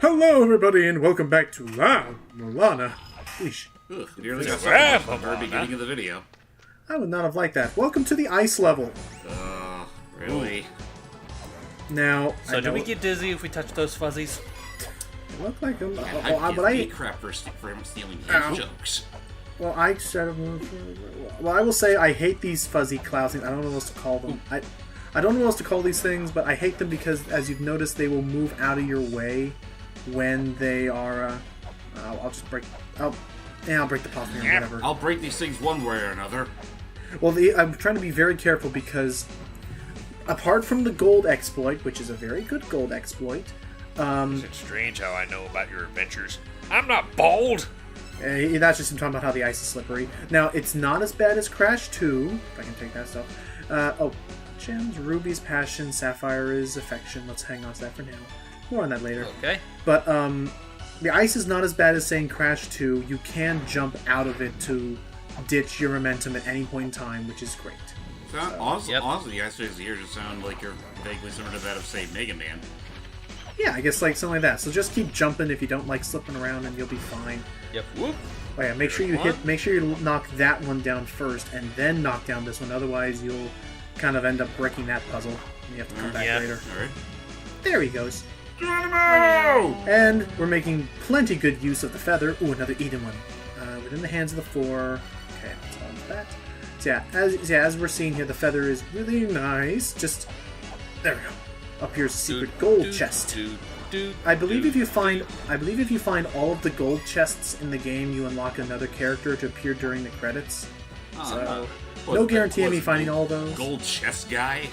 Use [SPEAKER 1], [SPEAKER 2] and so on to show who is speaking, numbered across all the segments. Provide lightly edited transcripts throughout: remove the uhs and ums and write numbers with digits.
[SPEAKER 1] Hello, everybody, and welcome back to La-Mulana. Sheesh.
[SPEAKER 2] Ugh, nearly got stuck at the very beginning of the video.
[SPEAKER 1] I would not have liked that. Welcome to the ice level.
[SPEAKER 2] Really?
[SPEAKER 1] Now,
[SPEAKER 3] So do we get dizzy if we touch those fuzzies?
[SPEAKER 1] Look like them.
[SPEAKER 2] I give me crap for stealing his jokes.
[SPEAKER 1] Well, I said. Well, I will say I hate these fuzzy clouds. I don't know what else to call them. I don't know what else to call these things, but I hate them because, as you've noticed, they will move out of your way when they are. I'll just break. I'll break the pause or whatever.
[SPEAKER 2] I'll break these things one way or another.
[SPEAKER 1] Well, I'm trying to be very careful because, apart from the gold exploit, which is a very good gold exploit.
[SPEAKER 3] Is it strange how I know about your adventures? I'm not bald!
[SPEAKER 1] That's just him talking about how the ice is slippery. Now, it's not as bad as Crash 2, if I can take that stuff. Gems, rubies, passion, sapphire is affection. Let's hang on to that for now. More on that later.
[SPEAKER 3] Okay.
[SPEAKER 1] But, the ice is not as bad as, saying, Crash 2. You can jump out of it to ditch your momentum at any point in time, which is great.
[SPEAKER 2] Honestly, the ice physics here just sound like you're vaguely similar to that of, say, Mega Man.
[SPEAKER 1] Yeah, I guess like something like that. So just keep jumping if you don't like slipping around, and you'll be fine.
[SPEAKER 3] Yep. Whoop.
[SPEAKER 1] Oh yeah, make sure you knock that one down first, and then knock down this one. Otherwise, you'll kind of end up breaking that puzzle, and you have to come back later.
[SPEAKER 2] All right.
[SPEAKER 1] There he goes.
[SPEAKER 2] Geronimo!
[SPEAKER 1] And we're making plenty good use of the feather. Ooh, another Eden one. Within the hands of the four. Okay, that's all of that. So as we're seeing here, the feather is really nice. Just there we go. Up here's a secret gold chest. I believe if you find all of the gold chests in the game, you unlock another character to appear during the credits. So no guarantee of me finding all those.
[SPEAKER 2] Gold chest guy.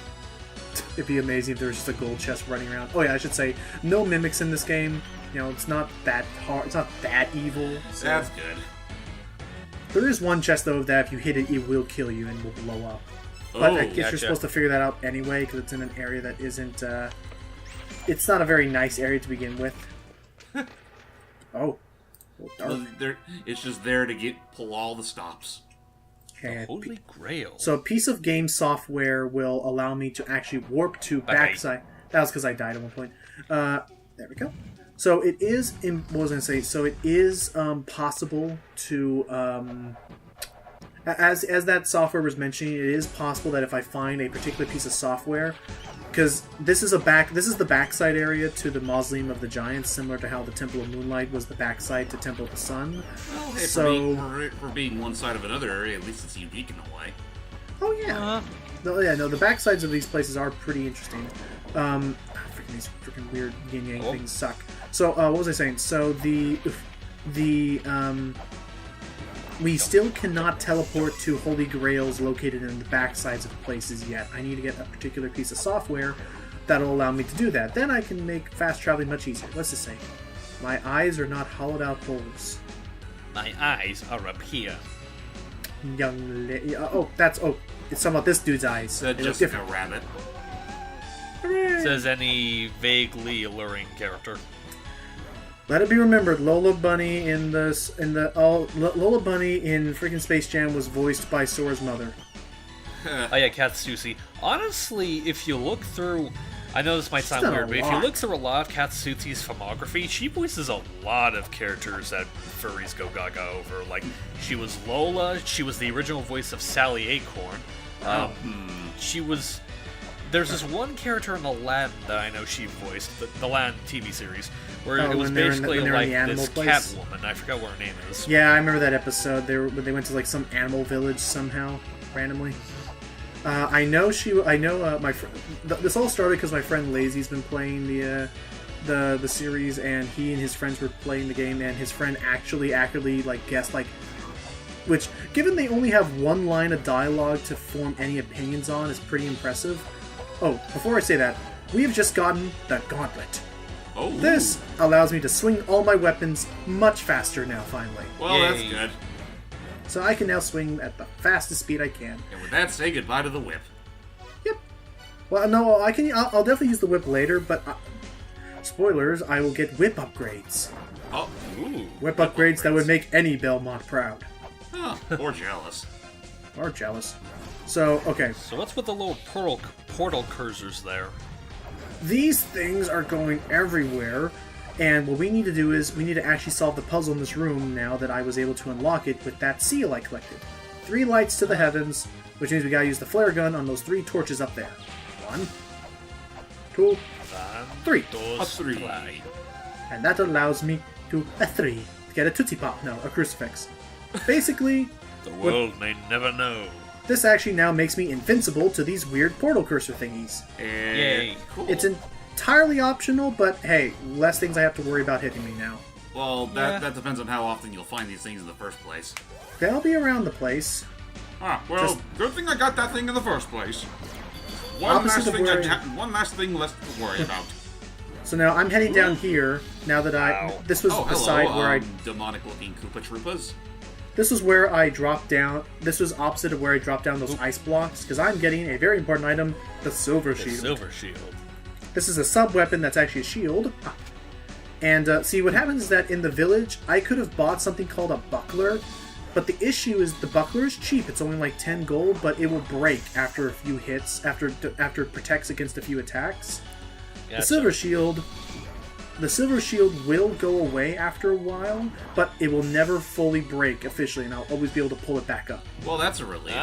[SPEAKER 1] It'd be amazing if there was just a gold chest running around. Oh yeah, I should say no mimics in this game. You know, it's not that hard. It's not that evil. So.
[SPEAKER 2] That's good.
[SPEAKER 1] There is one chest though that if you hit it, it will kill you and will blow up. But I guess you're supposed to figure that out anyway, because it's in an area that isn't, it's not a very nice area to begin with. Oh.
[SPEAKER 2] Well, it's just there to pull all the stops.
[SPEAKER 1] Okay.
[SPEAKER 3] Holy Grail.
[SPEAKER 1] So a piece of game software will allow me to actually warp to backside. That was because I died at one point. There we go. So it is, what was I going to say? So it is possible to... As that software was mentioning, it is possible that if I find a particular piece of software, because this is the backside area to the Mausoleum of the Giants, similar to how the Temple of Moonlight was the backside to Temple of the Sun.
[SPEAKER 2] Well, hey, so for being one side of another area, at least it's unique in a way.
[SPEAKER 1] Oh yeah, the backsides of these places are pretty interesting. These freaking weird yin yang things suck. So what was I saying? So we still cannot teleport to Holy Grails located in the backsides of places yet. I need to get a particular piece of software that'll allow me to do that. Then I can make fast traveling much easier. Let's just say, my eyes are not hollowed out holes.
[SPEAKER 3] My eyes are up here.
[SPEAKER 1] Young lady. It's talking about this dude's eyes.
[SPEAKER 2] That's just like a rabbit.
[SPEAKER 3] Says any vaguely alluring character.
[SPEAKER 1] Let it be remembered, Lola Bunny in Lola Bunny in freaking Space Jam was voiced by Sora's mother.
[SPEAKER 3] Oh yeah, Katsushi. Honestly, if you look through, I know this might sound weird, but if you look through a lot of Katsushi's filmography, she voices a lot of characters that furries go gaga over. Like, she was Lola, she was the original voice of Sally Acorn. She was... There's this one character in Aladdin that I know she voiced, the Aladdin TV series, where it was basically like this cat woman. I forgot what her name is.
[SPEAKER 1] Yeah, I remember that episode. They went to like some animal village somehow, randomly. I know my friend. This all started because my friend Lazy's been playing the series, and he and his friends were playing the game, and his friend actually accurately guessed which, given they only have one line of dialogue to form any opinions on, is pretty impressive. Oh, before I say that, we have just gotten the Gauntlet.
[SPEAKER 2] Oh.
[SPEAKER 1] This allows me to swing all my weapons much faster now, finally.
[SPEAKER 2] Well,
[SPEAKER 3] Yay.
[SPEAKER 2] That's good.
[SPEAKER 1] So I can now swing at the fastest speed I can.
[SPEAKER 2] And with that, say goodbye to the whip.
[SPEAKER 1] Yep. Well, no, I'll definitely use the whip later, but... spoilers, I will get whip upgrades.
[SPEAKER 2] Oh, ooh.
[SPEAKER 1] Whip upgrades that would make any Belmont proud.
[SPEAKER 2] Oh, or jealous.
[SPEAKER 1] Or jealous. So, okay.
[SPEAKER 3] So what's with the little portal cursors there?
[SPEAKER 1] These things are going everywhere, And what we need to do is we need to actually solve the puzzle in this room now that I was able to unlock it with that seal I collected. 3 lights to the heavens, which means we gotta use the flare gun on those 3 torches up there. 1, 2, 3.
[SPEAKER 2] A 3.
[SPEAKER 1] And that allows me to a 3. Get a Tootsie Pop. No, a crucifix. Basically,
[SPEAKER 3] the world may never know.
[SPEAKER 1] This actually now makes me invincible to these weird portal cursor thingies.
[SPEAKER 3] Yay.
[SPEAKER 2] Cool.
[SPEAKER 1] It's entirely optional, but hey, less things I have to worry about hitting me now.
[SPEAKER 2] Well, that depends on how often you'll find these things in the first place.
[SPEAKER 1] They'll be around the place.
[SPEAKER 4] Ah, well, good thing I got that thing in the first place. One last thing less to worry about.
[SPEAKER 1] So now I'm heading down here. Now that this was the side where I
[SPEAKER 2] demonic-looking Koopa Troopas.
[SPEAKER 1] This was where I dropped down. This was opposite of where I dropped down those ice blocks because I'm getting a very important item, the Silver Shield.
[SPEAKER 3] Silver Shield.
[SPEAKER 1] This is a sub-weapon that's actually a shield. And see, what happens is that in the village, I could have bought something called a buckler, but the issue is the buckler is cheap. It's only like 10 gold, but it will break after a few hits, after it protects against a few attacks. Gotcha. The Silver Shield will go away after a while, but it will never fully break officially, and I'll always be able to pull it back up.
[SPEAKER 2] Well, that's a relief.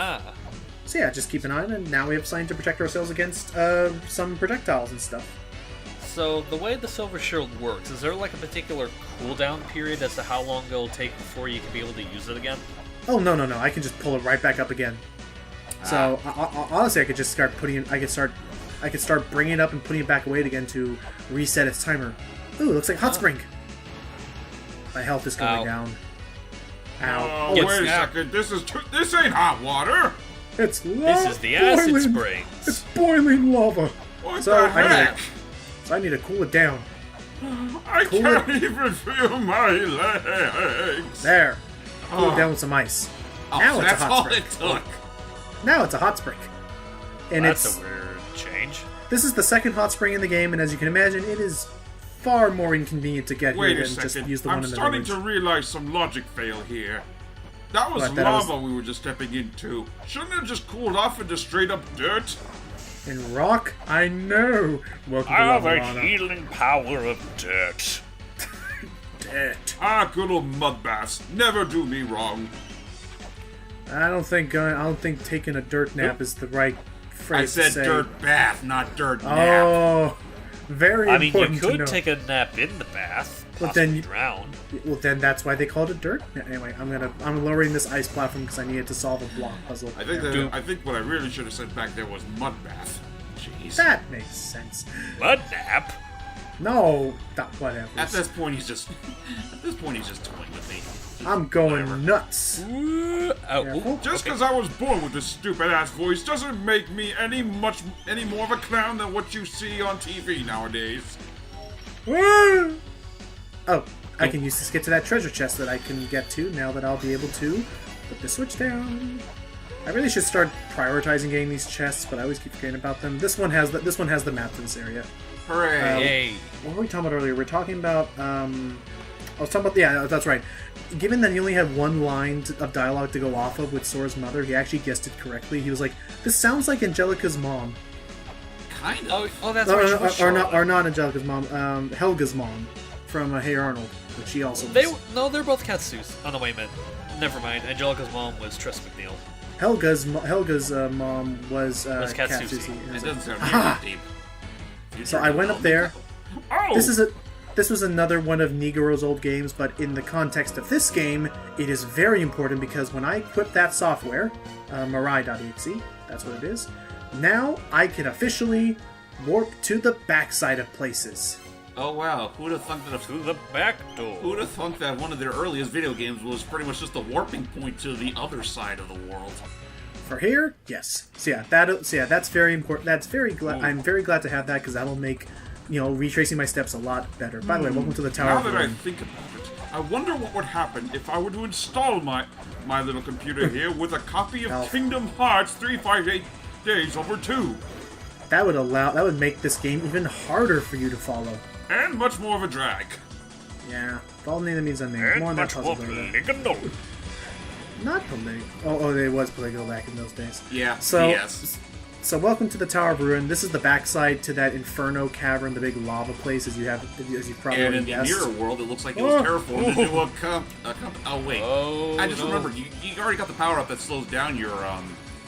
[SPEAKER 1] So yeah, just keep an eye on it, and now we have something to protect ourselves against some projectiles and stuff.
[SPEAKER 3] So, the way the Silver Shield works, is there like a particular cooldown period as to how long it'll take before you can be able to use it again?
[SPEAKER 1] Oh, no. I can just pull it right back up again. So, honestly, I could just start putting it... I could start bringing it up and putting it back away again to reset its timer. Ooh, looks like Hot Spring. My health is going down. Ow.
[SPEAKER 4] Oh, wait a second. This ain't hot water.
[SPEAKER 1] It's lava.
[SPEAKER 3] This is the acid springs.
[SPEAKER 1] It's boiling lava.
[SPEAKER 4] What the heck?
[SPEAKER 1] I need to cool it down.
[SPEAKER 4] I can't even feel my legs.
[SPEAKER 1] There. Cool it down with some ice. Now it's a hot spring.
[SPEAKER 2] That's all it took.
[SPEAKER 1] Now it's a hot spring. And
[SPEAKER 3] that's a weird change.
[SPEAKER 1] This is the second hot spring in the game, and as you can imagine, it is far more inconvenient to get here than just use the one in the village.
[SPEAKER 4] I'm starting to realize some logic fail here. That was lava we were just stepping into. Shouldn't it have just cooled off into straight up dirt?
[SPEAKER 1] In rock? I know. Welcome to
[SPEAKER 3] I have
[SPEAKER 1] La-Mulana.
[SPEAKER 3] a healing power of dirt.
[SPEAKER 1] Dirt.
[SPEAKER 4] Ah, good old mud baths. Never do me wrong.
[SPEAKER 1] I don't think taking a dirt nap is the right phrase to say.
[SPEAKER 2] I said dirt bath, not dirt nap.
[SPEAKER 1] Oh, very important.
[SPEAKER 3] I mean, you could
[SPEAKER 1] to know.
[SPEAKER 3] take a nap in the bath,
[SPEAKER 1] But
[SPEAKER 3] possibly
[SPEAKER 1] then
[SPEAKER 3] drown.
[SPEAKER 1] Well, then that's why they called it dirt. Anyway, I'm lowering this ice platform because I needed to solve a block puzzle.
[SPEAKER 4] I think what I really should have said back there was mud bath. Jeez.
[SPEAKER 1] That makes sense.
[SPEAKER 3] Mud nap?
[SPEAKER 1] No, whatever.
[SPEAKER 2] At this point, he's just toying with me.
[SPEAKER 1] I'm going nuts.
[SPEAKER 4] Just because I was born with this stupid ass voice doesn't make me any more of a clown than what you see on TV nowadays.
[SPEAKER 1] Oh, I can use this to get to that treasure chest that I can get to now that I'll be able to put the switch down. I really should start prioritizing getting these chests, but I always keep forgetting about them. This one has the map to this area.
[SPEAKER 2] Hooray!
[SPEAKER 3] Yay!
[SPEAKER 1] What were we talking about earlier? We're talking about I was talking about, yeah, that's right. Given that he only had one line of dialogue to go off of with Sora's mother, he actually guessed it correctly. He was like, "This sounds like Angelica's mom."
[SPEAKER 2] Kind of.
[SPEAKER 3] Oh, that's right.
[SPEAKER 1] Or not Angelica's mom. Helga's mom from Hey Arnold, which she also.
[SPEAKER 3] They're both Katsu's. Oh no, wait a minute. Never mind. Angelica's mom was Tress McNeil.
[SPEAKER 1] Helga's mom was
[SPEAKER 3] Katsusi.
[SPEAKER 2] It doesn't sound very deep.
[SPEAKER 1] So I went up there.
[SPEAKER 4] Oh!
[SPEAKER 1] This was another one of Nigoro's old games, but in the context of this game, it is very important because when I equip that software, Mirai.exe, that's what it is, now I can officially warp to the backside of places.
[SPEAKER 2] Oh wow, who'd have thunk that
[SPEAKER 3] To the back door.
[SPEAKER 2] Who'd have thunk that one of their earliest video games was pretty much just a warping point to the other side of the world?
[SPEAKER 1] For here, yes. So yeah, that's very important. I'm very glad to have that because that'll make, retracing my steps a lot better. By the way, welcome to the Tower.
[SPEAKER 4] Now that I think about it, I wonder what would happen if I were to install my little computer here with a copy of Kingdom Hearts 358 Days Over 2.
[SPEAKER 1] That would make this game even harder for you to follow.
[SPEAKER 4] And much more of a drag.
[SPEAKER 1] Yeah, following the means unnamed.
[SPEAKER 3] And
[SPEAKER 1] More on that
[SPEAKER 3] much more
[SPEAKER 1] puzzle later.
[SPEAKER 3] polygonal.
[SPEAKER 1] Not polygonal. Oh, it was polygonal back in those days.
[SPEAKER 2] Yeah.
[SPEAKER 1] So,
[SPEAKER 2] yes.
[SPEAKER 1] So welcome to the Tower of Ruin. This is the backside to that Inferno cavern, the big lava place, as you've probably
[SPEAKER 2] And in
[SPEAKER 1] guessed.
[SPEAKER 2] the mirror world, it looks like it was terraformed to do oh wait, I just remembered you already got the power up that slows down your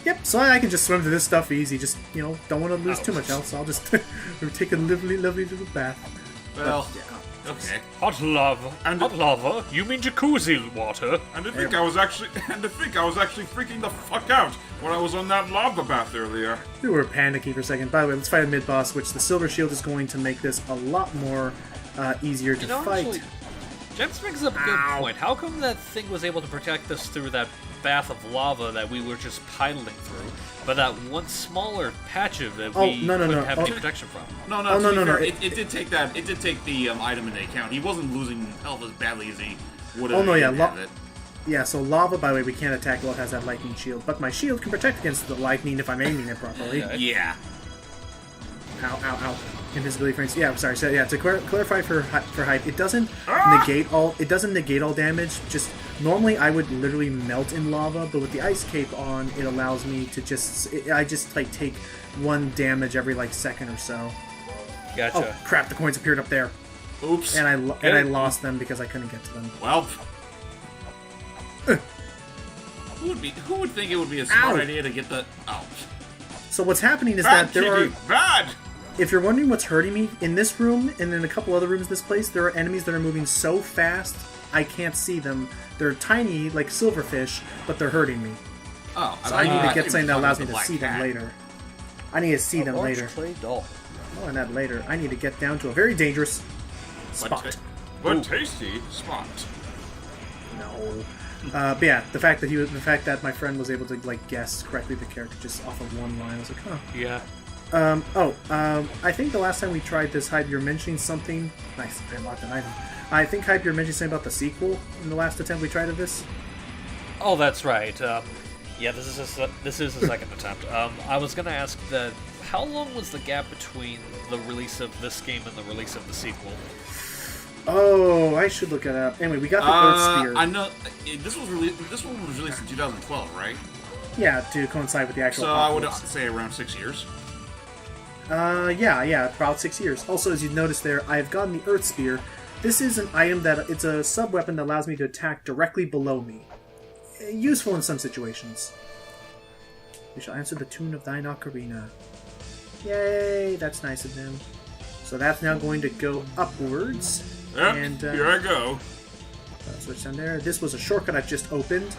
[SPEAKER 1] Yep, so I can just swim through this stuff easy. Just, don't want to lose too much health, so I'll just take a lovely little bath.
[SPEAKER 2] Well,
[SPEAKER 1] yeah.
[SPEAKER 2] okay.
[SPEAKER 3] Hot lava. Hot lava? You mean jacuzzi water?
[SPEAKER 4] And I think I was actually freaking the fuck out when I was on that lava bath earlier.
[SPEAKER 1] We were panicking for a second. By the way, let's fight a mid-boss, which the Silver Shield is going to make this a lot more easier to fight.
[SPEAKER 3] Actually, James brings up a good point. How come that thing was able to protect us through that bath of lava that we were just piling through, but that one smaller patch of it we couldn't have any protection from?
[SPEAKER 2] No. It did take that. It did take the item into account. He wasn't losing health as badly as he would have.
[SPEAKER 1] Yeah, so lava, by the way, we can't attack while it has that lightning shield, but my shield can protect against the lightning if I'm aiming it properly.
[SPEAKER 2] Yeah.
[SPEAKER 1] Ow. Invisibility frames. Yeah, I'm sorry. So yeah, to clarify for hype, it doesn't negate all damage. Just normally I would literally melt in lava, but with the ice cape on, it allows me to I just like take 1 damage every like second or so.
[SPEAKER 3] Gotcha.
[SPEAKER 1] Oh crap! The coins appeared up there.
[SPEAKER 2] Oops.
[SPEAKER 1] And I lost them because I couldn't get to them.
[SPEAKER 2] Well. Who would think it would be a smart idea to get the... Ouch.
[SPEAKER 1] So what's happening is that there are...
[SPEAKER 4] Bad!
[SPEAKER 1] If you're wondering what's hurting me, in this room and in a couple other rooms in this place, there are enemies that are moving so fast, I can't see them. They're tiny, like silverfish, but they're hurting me.
[SPEAKER 2] Oh,
[SPEAKER 1] so I need to get something that allows me to see them later. I need to see them later.
[SPEAKER 3] Oh,
[SPEAKER 1] and that later. I need to get down to a very dangerous spot.
[SPEAKER 4] But tasty spot.
[SPEAKER 1] No. But yeah, the fact that my friend was able to like guess correctly the character just off of one line, I was like, huh.
[SPEAKER 3] Yeah.
[SPEAKER 1] I think the last time we tried this, Hype, you're mentioning something. Nice, I unlocked an item. I think, Hype, you're mentioning something about the sequel in the last attempt we tried of this.
[SPEAKER 3] Oh, that's right. Yeah, this is the second attempt. I was gonna ask that. How long was the gap between the release of this game and the release of the sequel?
[SPEAKER 1] Oh, I should look it up. Anyway, we got the Earth Spear.
[SPEAKER 2] I know this one was released in 2012, right?
[SPEAKER 1] Yeah, to coincide with the actual.
[SPEAKER 2] So apocalypse. I would say around 6 years.
[SPEAKER 1] Yeah, about 6 years. Also, as you noticed there, I have gotten the Earth Spear. This is an item it's a sub-weapon that allows me to attack directly below me. Useful in some situations. We shall answer the tune of thine ocarina. Yay, that's nice of them. So that's now going to go upwards.
[SPEAKER 4] Yep,
[SPEAKER 1] and
[SPEAKER 4] here I go.
[SPEAKER 1] Switch down there. This was a shortcut I've just opened.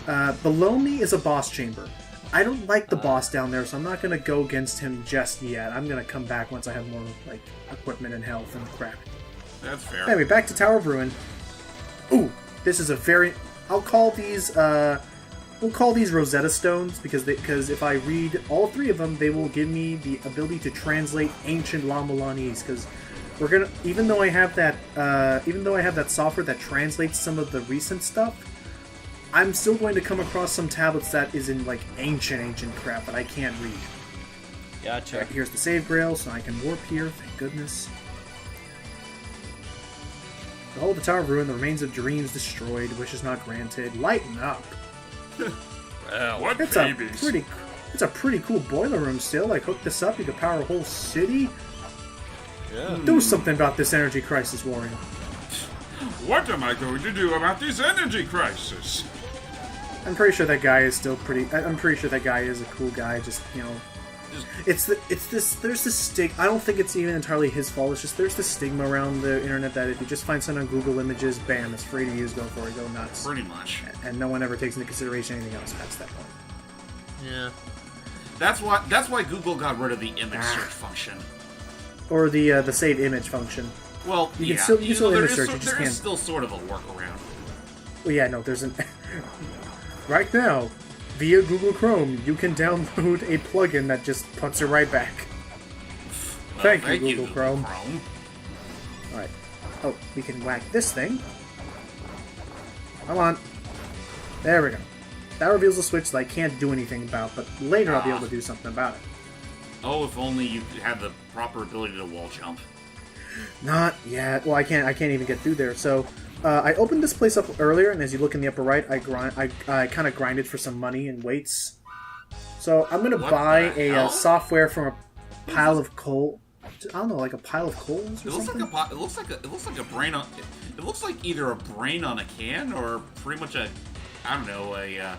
[SPEAKER 1] Below me is a boss chamber. I don't like the boss down there, so I'm not going to go against him just yet. I'm going to come back once I have more like equipment and health and crap.
[SPEAKER 2] That's fair.
[SPEAKER 1] Anyway, back to Tower of Ruin. Ooh, this is a very... I'll call these... we'll call these Rosetta Stones, because if I read all 3 of them, they will give me the ability to translate ancient La-Mulanese, because we're gonna... Even though I have that software that translates some of the recent stuff, I'm still going to come across some tablets that is in, like, ancient crap that I can't read.
[SPEAKER 3] Gotcha.
[SPEAKER 1] Right, here's the save grail, so I can warp here, thank goodness. Behold the Tower of Ruin, the remains of dreams destroyed, wishes not granted. Lighten up!
[SPEAKER 3] Well,
[SPEAKER 4] what
[SPEAKER 1] It's
[SPEAKER 4] babies?
[SPEAKER 1] a pretty cool boiler room still. Like, hook this up, you could power a whole city.
[SPEAKER 3] yeah.
[SPEAKER 1] Do something about this energy crisis, Warrior.
[SPEAKER 4] What am I going to do about this energy crisis?
[SPEAKER 1] I'm pretty sure that guy is still I'm pretty sure that guy is a cool guy. Just there's this stigma. I don't think it's even entirely his fault. It's just there's this stigma around the internet that if you just find something on Google Images, bam, it's free to use. Go for it. Go nuts.
[SPEAKER 2] Pretty much.
[SPEAKER 1] And no one ever takes into consideration anything else past that point.
[SPEAKER 3] Yeah.
[SPEAKER 2] That's why Google got rid of the image search function.
[SPEAKER 1] Or the save image function.
[SPEAKER 2] Well,
[SPEAKER 1] you can still image search.
[SPEAKER 2] There is still sort of a workaround.
[SPEAKER 1] Well, yeah, no, there's an... Right now, via Google Chrome, you can download a plugin that just puts it right back. Thank you, Google Chrome. Alright. Oh, we can whack this thing. Come on. There we go. That reveals a switch that I can't do anything about, but later I'll be able to do something about it.
[SPEAKER 2] Oh, if only you had the proper ability to wall jump.
[SPEAKER 1] Not yet. Well, I can't even get through there. So, I opened this place up earlier, and as you look in the upper right, I kind of grinded for some money and weights. So I'm gonna
[SPEAKER 2] What
[SPEAKER 1] buy
[SPEAKER 2] the hell?
[SPEAKER 1] a software from a pile of coal. I don't know, like a pile of coals or
[SPEAKER 2] It looks
[SPEAKER 1] something.
[SPEAKER 2] like it looks like a brain on. It looks like either a brain on a can or pretty much a, I don't know, a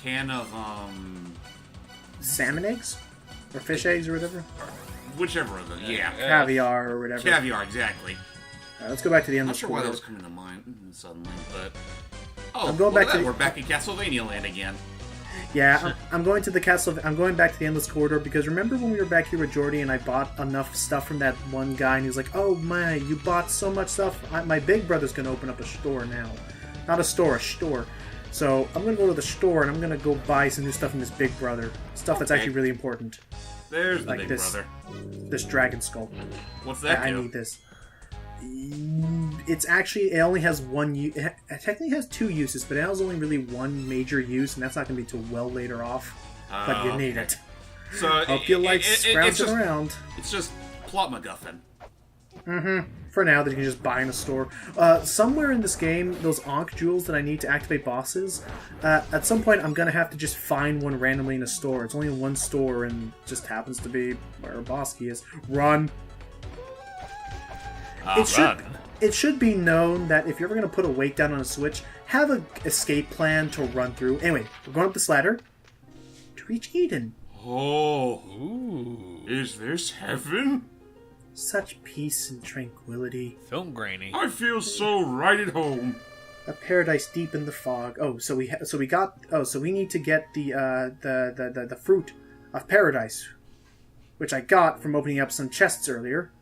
[SPEAKER 2] can of
[SPEAKER 1] Salmon eggs or fish eggs or whatever.
[SPEAKER 2] whichever of them. Yeah,
[SPEAKER 1] Caviar or whatever.
[SPEAKER 2] caviar exactly.
[SPEAKER 1] Let's go back to the
[SPEAKER 2] I'm not
[SPEAKER 1] endless
[SPEAKER 2] sure why that
[SPEAKER 1] corridor.
[SPEAKER 2] was coming to mind suddenly, but
[SPEAKER 1] I'm going back to
[SPEAKER 2] we're back in Castlevania land again.
[SPEAKER 1] Yeah, I'm going to the castle. I'm going back to the endless corridor because remember when we were back here with Jordy and I bought enough stuff from that one guy and he was like, "Oh my, you bought so much stuff. My big brother's gonna open up a store now, not a store, a store." So I'm gonna go to the store and I'm gonna go buy some new stuff from this big brother, stuff that's actually really important.
[SPEAKER 2] There's the
[SPEAKER 1] Like
[SPEAKER 2] big
[SPEAKER 1] this.
[SPEAKER 2] brother.
[SPEAKER 1] This dragon skull.
[SPEAKER 2] What's that
[SPEAKER 1] I
[SPEAKER 2] do?
[SPEAKER 1] need this. It's actually, it only has one use. It technically has two uses, but it has only really one major use, and that's not going to be till well later off. But you need it.
[SPEAKER 2] So
[SPEAKER 1] Hope you like
[SPEAKER 2] it's
[SPEAKER 1] scrounging
[SPEAKER 2] just,
[SPEAKER 1] around.
[SPEAKER 2] It's just plot MacGuffin.
[SPEAKER 1] For now, that you can just buy in a store. Somewhere in this game, those Ankh jewels that I need to activate bosses, at some point I'm going to have to just find one randomly in a store. It's only in one store, and just happens to be where a boss key is. Run! It should be known that if you're ever going to put a weight down on a switch, have an escape plan to run through. Anyway, we're going up this ladder to reach Eden.
[SPEAKER 4] Oh,
[SPEAKER 3] Ooh.
[SPEAKER 4] is this heaven?
[SPEAKER 1] Such peace and tranquility.
[SPEAKER 3] Film grainy.
[SPEAKER 4] I feel so right at home.
[SPEAKER 1] A paradise deep in the fog. Oh, so we need to get the fruit of paradise, which I got from opening up some chests earlier.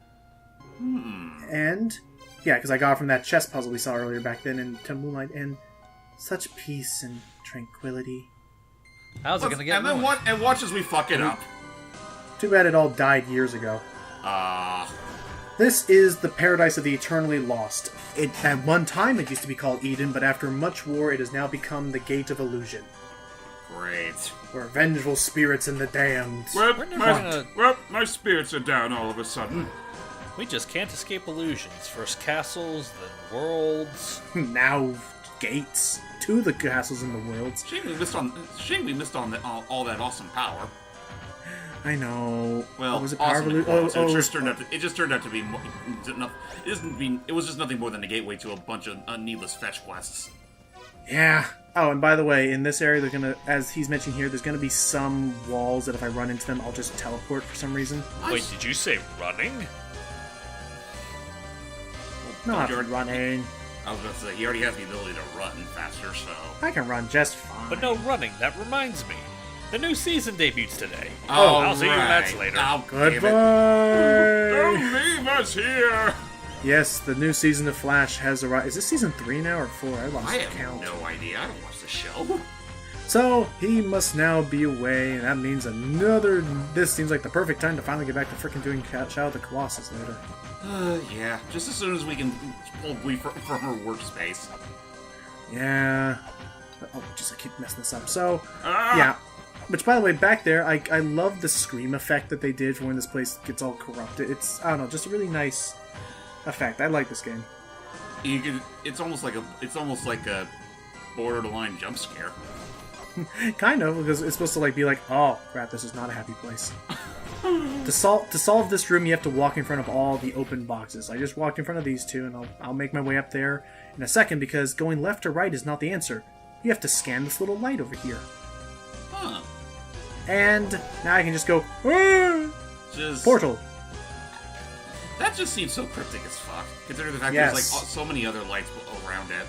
[SPEAKER 1] And yeah, because I got it from that chest puzzle we saw earlier back then in Moonlight, and such peace and tranquility.
[SPEAKER 3] How's it gonna get
[SPEAKER 2] And then
[SPEAKER 3] more?
[SPEAKER 2] watch as we fuck it up.
[SPEAKER 1] Too bad it all died years ago.
[SPEAKER 2] Ah.
[SPEAKER 1] This is the paradise of the eternally lost. At one time it used to be called Eden, but after much war it has now become the Gate of Illusion,
[SPEAKER 2] Great.
[SPEAKER 1] where vengeful spirits and the damned...
[SPEAKER 4] Well,
[SPEAKER 3] We're never
[SPEAKER 4] my spirits are down all of a sudden.
[SPEAKER 3] We just can't escape illusions. First castles, then worlds.
[SPEAKER 1] now gates to the castles and the worlds.
[SPEAKER 2] Shame we missed on all that awesome power.
[SPEAKER 1] I know.
[SPEAKER 2] Well,
[SPEAKER 1] was it
[SPEAKER 2] awesome.
[SPEAKER 1] power?
[SPEAKER 2] It just turned out to be. It was just nothing more than a gateway to a bunch of needless fetch quests.
[SPEAKER 1] Yeah. Oh, and by the way, in this area, they're gonna, as he's mentioned here, there's gonna be some walls that if I run into them, I'll just teleport for some reason.
[SPEAKER 3] Wait, did you say running?
[SPEAKER 1] Not
[SPEAKER 2] Jordan-
[SPEAKER 1] running.
[SPEAKER 2] I was about to say he already has the ability to run faster, so.
[SPEAKER 1] I can run just fine.
[SPEAKER 3] But no running. That reminds me. The new season debuts today.
[SPEAKER 2] Oh,
[SPEAKER 3] I'll see you that's later.
[SPEAKER 2] Oh, damn it.
[SPEAKER 1] Goodbye.
[SPEAKER 4] Don't leave us here.
[SPEAKER 1] Yes, the new season of Flash has arrived. Is this season 3 now or 4? I lost
[SPEAKER 2] I have
[SPEAKER 1] count.
[SPEAKER 2] no idea. I don't watch the show.
[SPEAKER 1] So he must now be away, and that means another. This seems like the perfect time to finally get back to freaking doing Shadow of the Colossus later.
[SPEAKER 2] Yeah, just as soon as we can pull Glee from her workspace.
[SPEAKER 1] Yeah. Oh, just I keep messing this up. So, yeah. Which, by the way, back there, I love the scream effect that they did for when this place gets all corrupted. It's, I don't know, just a really nice effect. I like this game.
[SPEAKER 2] It's almost like a borderline jump scare.
[SPEAKER 1] Kind of, because it's supposed to like be like, oh crap, this is not a happy place. To solve this room, you have to walk in front of all the open boxes. I just walked in front of these two, and I'll make my way up there in a second, because going left or right is not the answer. You have to scan this little light over here.
[SPEAKER 2] Huh.
[SPEAKER 1] And now I can just go, "Ah!" Portal.
[SPEAKER 2] That just seems so cryptic as fuck, considering the fact
[SPEAKER 1] Yes.
[SPEAKER 2] there's like so many other lights around it.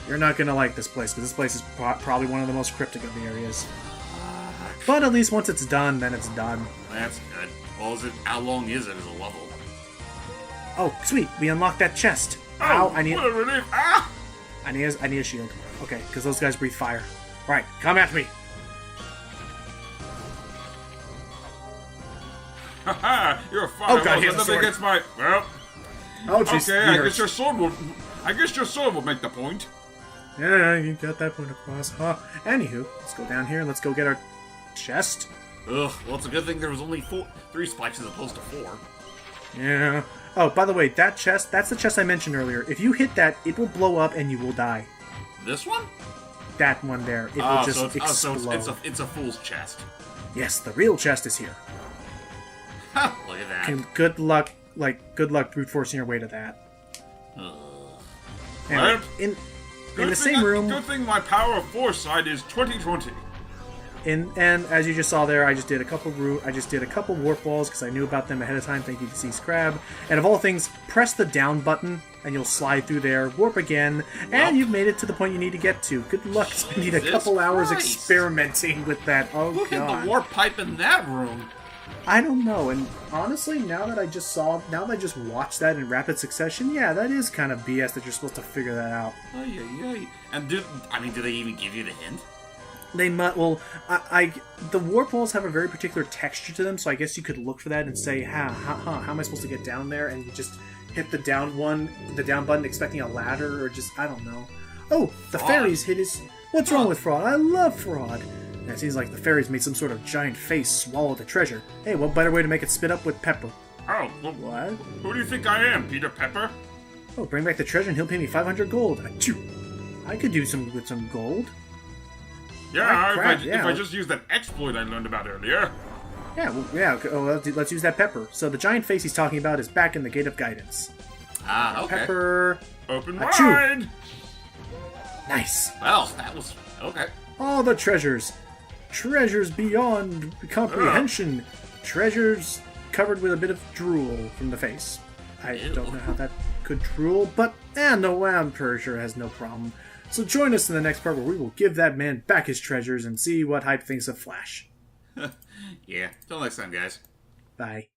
[SPEAKER 1] You're not going to like this place, because this place is probably one of the most cryptic of the areas. But at least once it's done, then it's done.
[SPEAKER 2] That's good. Well, how long is it as a level?
[SPEAKER 1] Oh, sweet, we unlocked that chest.
[SPEAKER 4] Oh,
[SPEAKER 1] Ow, I need
[SPEAKER 4] what a relief. Ah!
[SPEAKER 1] I need a shield. Okay, because those guys breathe fire. Alright, come after me.
[SPEAKER 4] Haha, you're fine.
[SPEAKER 1] Oh, God, he has a
[SPEAKER 4] nothing
[SPEAKER 1] sword.
[SPEAKER 4] against my. Well,
[SPEAKER 1] Oh, jeez.
[SPEAKER 4] okay,
[SPEAKER 1] you
[SPEAKER 4] I
[SPEAKER 1] hurt.
[SPEAKER 4] guess your sword will make the point.
[SPEAKER 1] Yeah, you got that point across. Huh. Anywho, let's go down here and let's go get our chest.
[SPEAKER 2] Ugh. Well, it's a good thing there was only 3 spikes as opposed to 4.
[SPEAKER 1] Yeah. Oh, by the way, that chest, that's the chest I mentioned earlier. If you hit that, it will blow up and you will die.
[SPEAKER 2] This one?
[SPEAKER 1] that one there, it will just explode.
[SPEAKER 2] So it's a fool's chest.
[SPEAKER 1] Yes, the real chest is here.
[SPEAKER 2] Look at that.
[SPEAKER 1] And good luck brute forcing your way to that. Anyway,
[SPEAKER 4] Well,
[SPEAKER 1] in the same room.
[SPEAKER 4] Good thing my power of foresight is 2020.
[SPEAKER 1] And as you just saw there, I just did a couple warp walls because I knew about them ahead of time. Thank you to Cease Crab. And of all things, press the down button and you'll slide through there, warp again, and you've made it to the point you need to get to. Good luck spending a couple hours experimenting with that. Oh
[SPEAKER 2] Who
[SPEAKER 1] god!
[SPEAKER 2] hid the warp pipe in that room?
[SPEAKER 1] I don't know. And honestly, now that I just watched that in rapid succession, yeah, that is kind of BS that you're supposed to figure that out.
[SPEAKER 2] And do they even give you the hint?
[SPEAKER 1] They might. Well, the warp walls have a very particular texture to them, so I guess you could look for that and say, how am I supposed to get down there? And you just hit the down button, expecting a ladder, or just I don't know. Oh, the fairies hit his. What's wrong with Fraud? I love Fraud. And it seems like the fairies made some sort of giant face swallow the treasure. Hey, what better way to make it spit up with pepper?
[SPEAKER 4] Oh, well,
[SPEAKER 1] What?
[SPEAKER 4] Who do you think I am, Peter Pepper?
[SPEAKER 1] Oh, bring back the treasure and he'll pay me 500 gold. Achoo. I could do with some gold.
[SPEAKER 4] Yeah, if I just use that exploit I learned about earlier.
[SPEAKER 1] Yeah, let's use that pepper. So the giant face he's talking about is back in the Gate of Guidance.
[SPEAKER 2] Ah, okay.
[SPEAKER 1] Pepper.
[SPEAKER 4] Open
[SPEAKER 1] Achoo.
[SPEAKER 4] wide!
[SPEAKER 1] Nice.
[SPEAKER 2] Well, that was okay.
[SPEAKER 1] All the treasures. Treasures beyond comprehension. Treasures covered with a bit of drool from the face. I don't know how that could drool, but no, I'm pretty sure it has no problem. So join us in the next part where we will give that man back his treasures and see what Hype thinks of Flash.
[SPEAKER 2] Yeah. Till next time, guys.
[SPEAKER 1] Bye.